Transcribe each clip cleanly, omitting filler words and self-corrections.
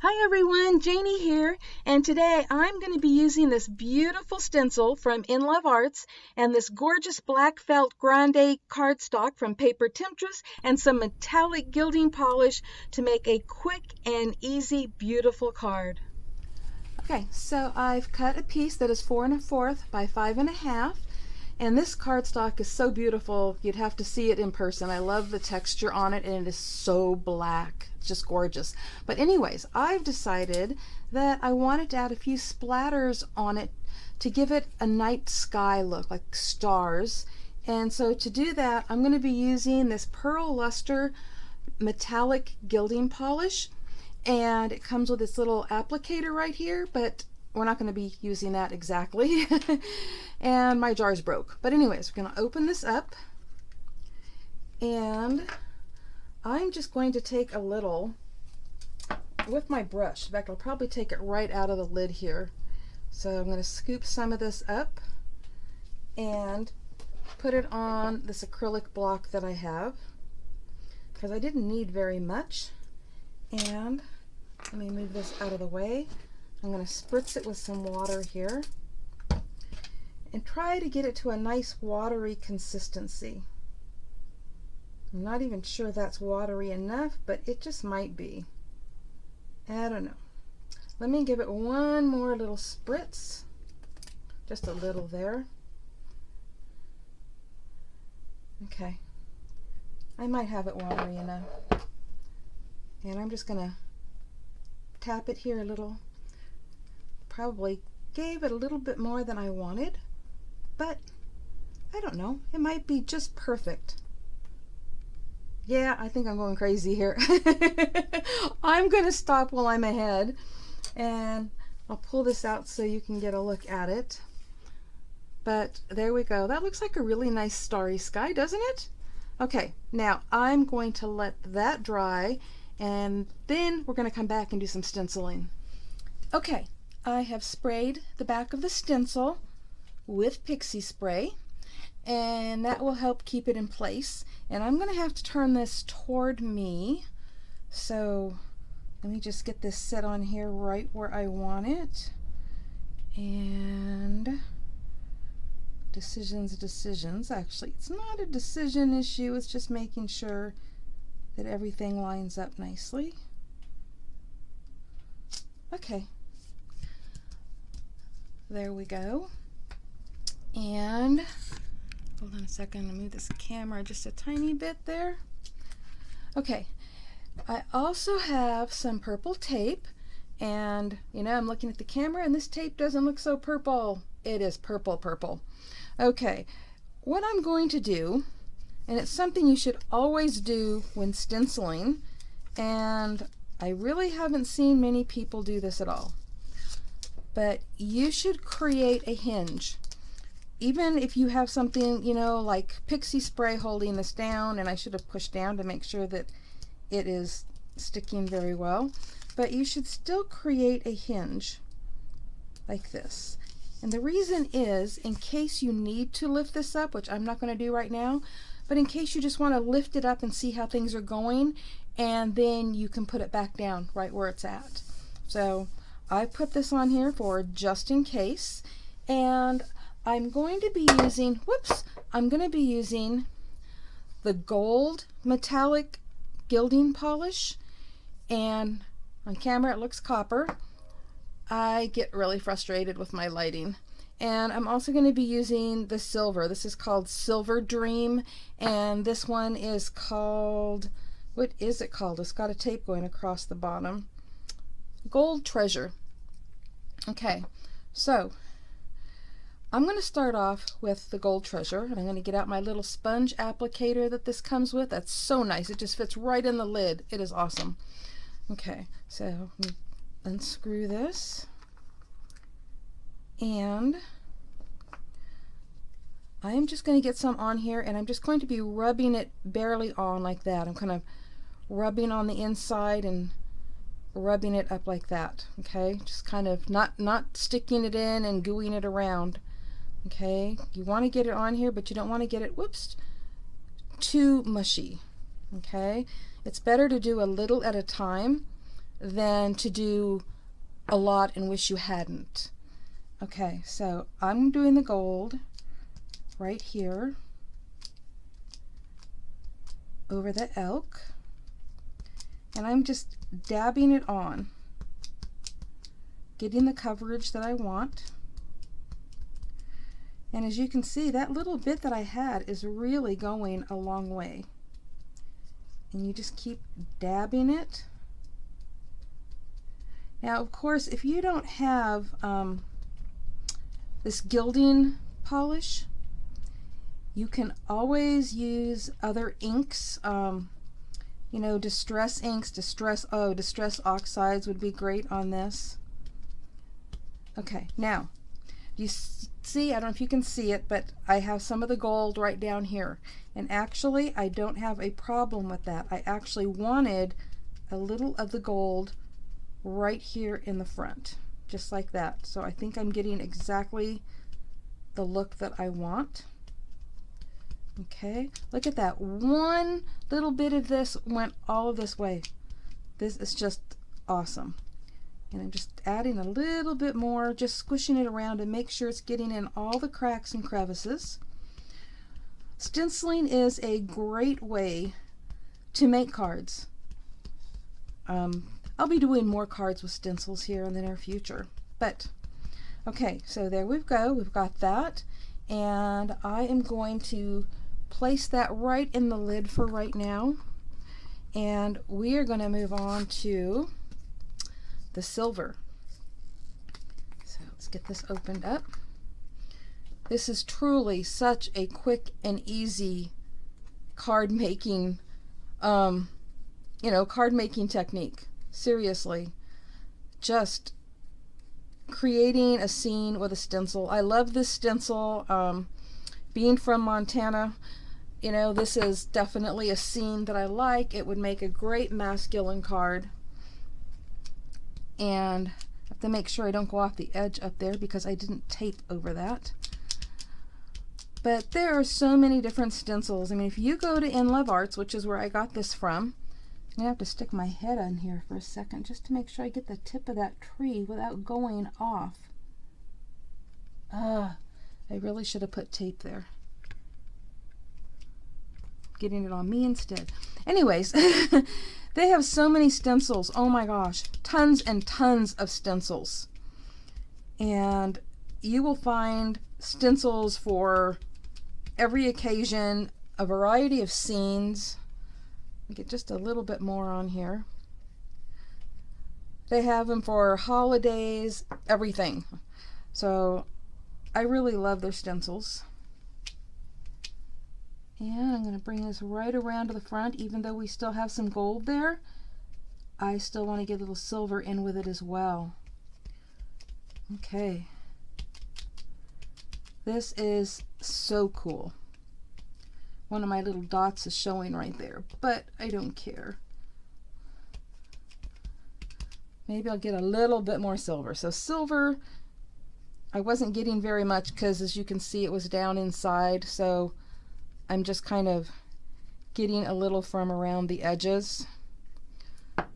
Hi everyone, Janie here, and today I'm going to be using this beautiful stencil from In Love Arts and this gorgeous black felt grande cardstock from Paper Temptress and some metallic gilding polish to make a quick and easy, beautiful card. Okay, so I've cut a piece that is 4 1/4 by 5 1/2, and this cardstock is so beautiful, you'd have to see it in person. I love the texture on it, and it is so black. It's just gorgeous. But anyways, I've decided that I wanted to add a few splatters on it to give it a night sky look, like stars. And so to do that, I'm going to be using this Pearl Luster metallic gilding polish. And it comes with this little applicator right here, but we're not going to be using that exactly. And my jar's broke. But anyways, we're going to open this up. And I'm just going to take a little with my brush. In fact, I'll probably take it right out of the lid here. So I'm going to scoop some of this up and put it on this acrylic block that I have, because I didn't need very much. And let me move this out of the way. I'm going to spritz it with some water here and try to get it to a nice watery consistency. I'm not even sure that's watery enough, but it just might be. I don't know. Let me give it one more little spritz. Just a little there. Okay. I might have it watery enough. And I'm just going to tap it here a little. Probably gave it a little bit more than I wanted, but I don't know. It might be just perfect. Yeah, I think I'm going crazy here. I'm going to stop while I'm ahead, and I'll pull this out so you can get a look at it. But there we go. That looks like a really nice starry sky, doesn't it? Okay, now I'm going to let that dry, and then we're going to come back and do some stenciling. Okay, I have sprayed the back of the stencil with pixie spray, and that will help keep it in place. And I'm going to have to turn this toward me, so let me just get this set on here right where I want it. And decisions. Actually, it's not a decision issue, it's just making sure that everything lines up nicely. Okay, there we go. And hold on a second, I'll move this camera just a tiny bit there. Okay, I also have some purple tape, and I'm looking at the camera and this tape doesn't look so purple. It is purple. Okay, what I'm going to do, and it's something you should always do when stenciling, and I really haven't seen many people do this at all, but you should create a hinge. Even if you have something, like pixie spray holding this down, and I should have pushed down to make sure that it is sticking very well, but you should still create a hinge like this. And the reason is, in case you need to lift this up, which I'm not going to do right now, but in case you just want to lift it up and see how things are going, and then you can put it back down right where it's at. So I put this on here for just in case, and I'm going to be using, the gold metallic gilding polish, and on camera it looks copper. I get really frustrated with my lighting. And I'm also going to be using the silver. This is called Silver Dream, and this one is called, what is it called? It's got a tape going across the bottom. Gold Treasure. Okay, so I'm going to start off with the Gold Treasure, and I'm going to get out my little sponge applicator that this comes with. That's so nice. It just fits right in the lid. It is awesome. Okay, so unscrew this, and I'm just going to get some on here, and I'm just going to be rubbing it barely on like that. I'm kind of rubbing on the inside and rubbing it up like that. Okay, just kind of not sticking it in and gooing it around. Okay, you want to get it on here, but you don't want to get it, too mushy. Okay, it's better to do a little at a time than to do a lot and wish you hadn't. Okay, so I'm doing the gold right here over the elk, and I'm just dabbing it on, getting the coverage that I want. And as you can see, that little bit that I had is really going a long way. And you just keep dabbing it. Now, of course, if you don't have this gilding polish, you can always use other inks. You know, distress inks, distress oxides would be great on this. Okay, now, you see, I don't know if you can see it, but I have some of the gold right down here. And actually, I don't have a problem with that. I actually wanted a little of the gold right here in the front, just like that. So I think I'm getting exactly the look that I want. Okay, look at that. One little bit of this went all of this way. This is just awesome. And I'm just adding a little bit more, just squishing it around to make sure it's getting in all the cracks and crevices. Stenciling is a great way to make cards. I'll be doing more cards with stencils here in the near future. But, okay, so there we go. We've got that. And I am going to place that right in the lid for right now. And we are going to move on to the silver. So let's get this opened up. This is truly such a quick and easy card making, card making technique. Seriously, just creating a scene with a stencil. I love this stencil. Being from Montana, you know, this is definitely a scene that I like. It would make a great masculine card. And I have to make sure I don't go off the edge up there because I didn't tape over that. But there are so many different stencils. I mean, if you go to In Love Arts, which is where I got this from, I'm going to have to stick my head on here for a second just to make sure I get the tip of that tree without going off. I really should have put tape there. Getting it on me instead. Anyways, they have so many stencils. Oh my gosh, tons and tons of stencils. And you will find stencils for every occasion, a variety of scenes. Get just a little bit more on here. They have them for holidays, everything. So I really love their stencils. And I'm going to bring this right around to the front. Even though we still have some gold there, I still want to get a little silver in with it as well. Okay. This is so cool. One of my little dots is showing right there, but I don't care. Maybe I'll get a little bit more silver. So silver, I wasn't getting very much because, as you can see, it was down inside. So I'm just kind of getting a little from around the edges. But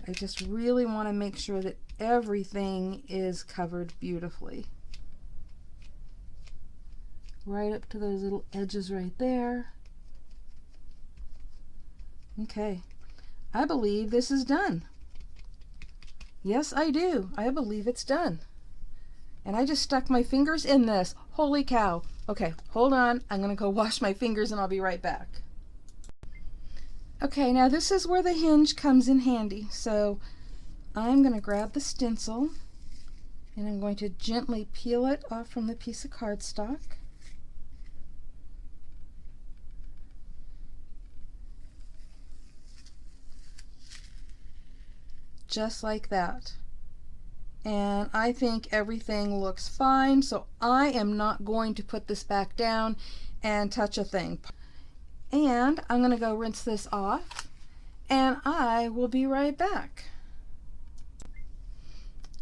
I just really want to make sure that everything is covered beautifully. Right up to those little edges right there. Okay, I believe this is done. Yes, I do. I believe it's done. And I just stuck my fingers in this. Holy cow. Okay, hold on. I'm going to go wash my fingers and I'll be right back. Okay, now this is where the hinge comes in handy. So I'm going to grab the stencil and I'm going to gently peel it off from the piece of cardstock. Just like that. And I think everything looks fine, so I am not going to put this back down and touch a thing. And I'm going to go rinse this off, and I will be right back.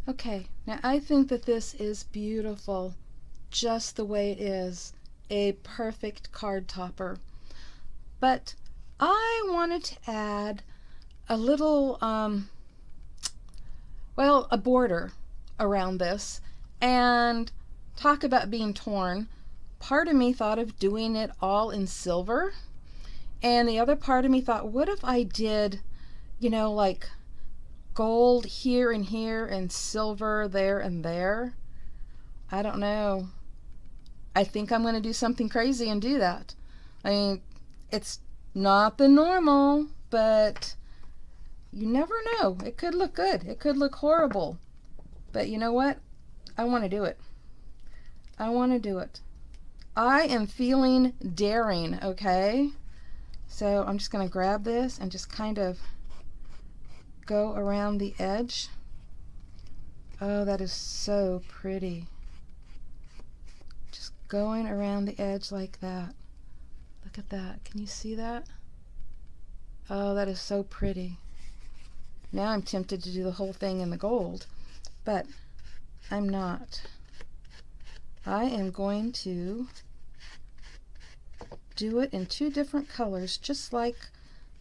Okay, now I think that this is beautiful, just the way it is. A perfect card topper. But I wanted to add a little, well, a border around this. And talk about being torn. Part of me thought of doing it all in silver. And the other part of me thought, what if I did, you know, like gold here and here and silver there and there? I don't know. I think I'm going to do something crazy and do that. I mean, it's not the normal, but you never know. It could look good. It could look horrible. But you know what? I want to do it. I want to do it. I am feeling daring, okay? So I'm just going to grab this and just kind of go around the edge. Oh, that is so pretty. Just going around the edge like that. Look at that. Can you see that? Oh, that is so pretty. Now I'm tempted to do the whole thing in the gold, but I'm not. I am going to do it in 2 different colors, just like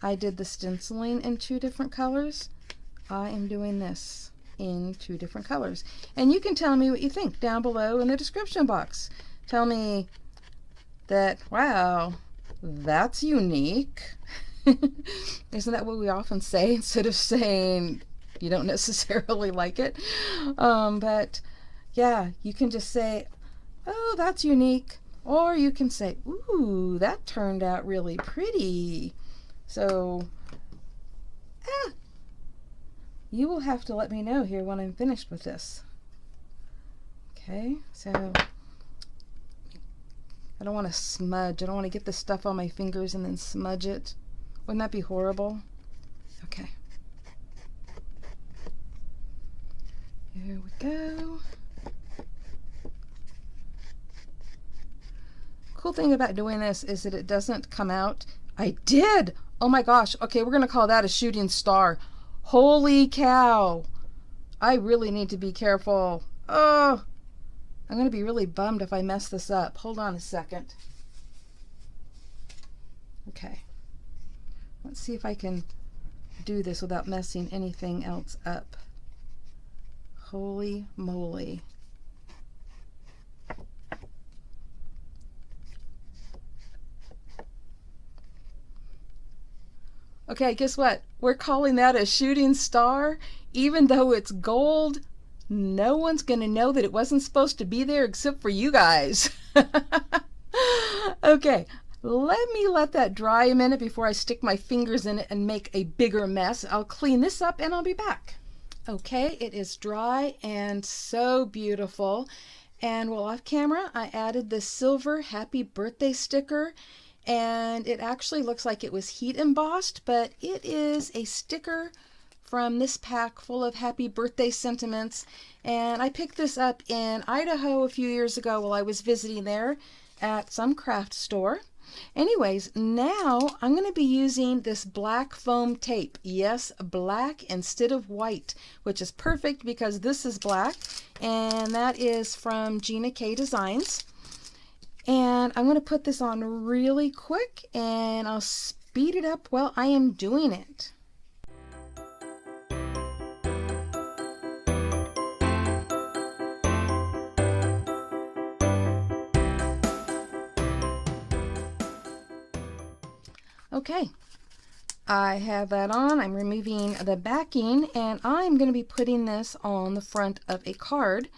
I did the stenciling in 2 different colors. I am doing this in 2 different colors. And you can tell me what you think down below in the description box. Tell me that, wow, that's unique. Isn't that what we often say instead of saying you don't necessarily like it? But yeah, you can just say, oh, that's unique. Or you can say, ooh, that turned out really pretty. So, you will have to let me know here when I'm finished with this. Okay, so I don't want to smudge. I don't want to get this stuff on my fingers and then smudge it. Wouldn't that be horrible? Okay. Here we go. Cool thing about doing this is that it doesn't come out. I did! Oh my gosh. Okay, we're going to call that a shooting star. Holy cow. I really need to be careful. Oh, I'm going to be really bummed if I mess this up. Hold on a second. Okay. Let's see if I can do this without messing anything else up. Holy moly. Okay, guess what? We're calling that a shooting star. Even though it's gold, no one's going to know that it wasn't supposed to be there except for you guys. Okay, let that dry a minute before I stick my fingers in it and make a bigger mess. I'll clean this up and I'll be back. Okay, it is dry and so beautiful. And while off camera, I added this silver happy birthday sticker. And it actually looks like it was heat embossed, but it is a sticker from this pack full of happy birthday sentiments. And I picked this up in Idaho a few years ago while I was visiting there at some craft store. Anyways, now I'm going to be using this black foam tape. Yes, black instead of white, which is perfect because this is black, and that is from Gina K Designs. And I'm going to put this on really quick, and I'll speed it up while I am doing it. Okay, I have that on. I'm removing the backing, and I'm going to be putting this on the front of a card.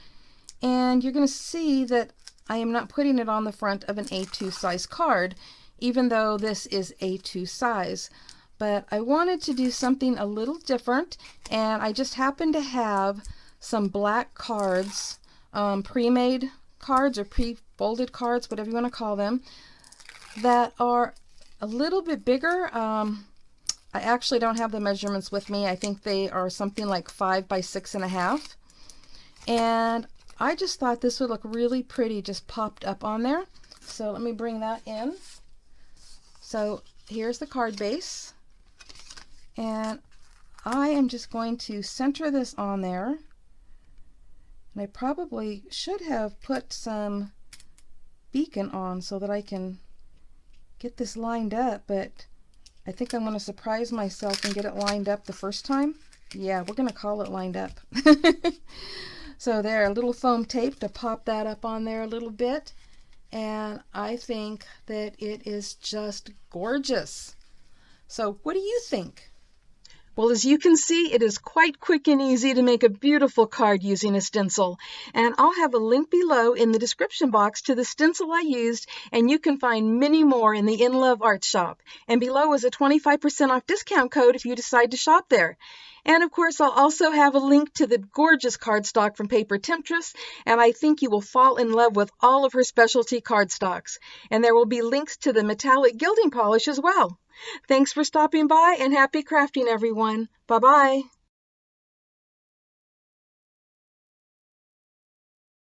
And you're going to see that I am not putting it on the front of an A2 size card, even though this is A2 size. But I wanted to do something a little different, and I just happen to have some black cards, pre-made cards or pre-folded cards, whatever you want to call them, that are a little bit bigger. I actually don't have the measurements with me. I think they are something like 5 by 6.5. And I just thought this would look really pretty just popped up on there. So let me bring that in. So here's the card base. And I am just going to center this on there. And I probably should have put some beacon on so that I can get this lined up, but I think I'm going to surprise myself and get it lined up the first time. Yeah, we're going to call it lined up. So there, a little foam tape to pop that up on there a little bit. And I think that it is just gorgeous. So what do you think? Well, as you can see, it is quite quick and easy to make a beautiful card using a stencil. And I'll have a link below in the description box to the stencil I used, and you can find many more in the In Love Art Shop. And below is a 25% off discount code if you decide to shop there. And of course, I'll also have a link to the gorgeous cardstock from Paper Temptress, and I think you will fall in love with all of her specialty cardstocks. And there will be links to the metallic gilding polish as well. Thanks for stopping by, and happy crafting, everyone. Bye-bye.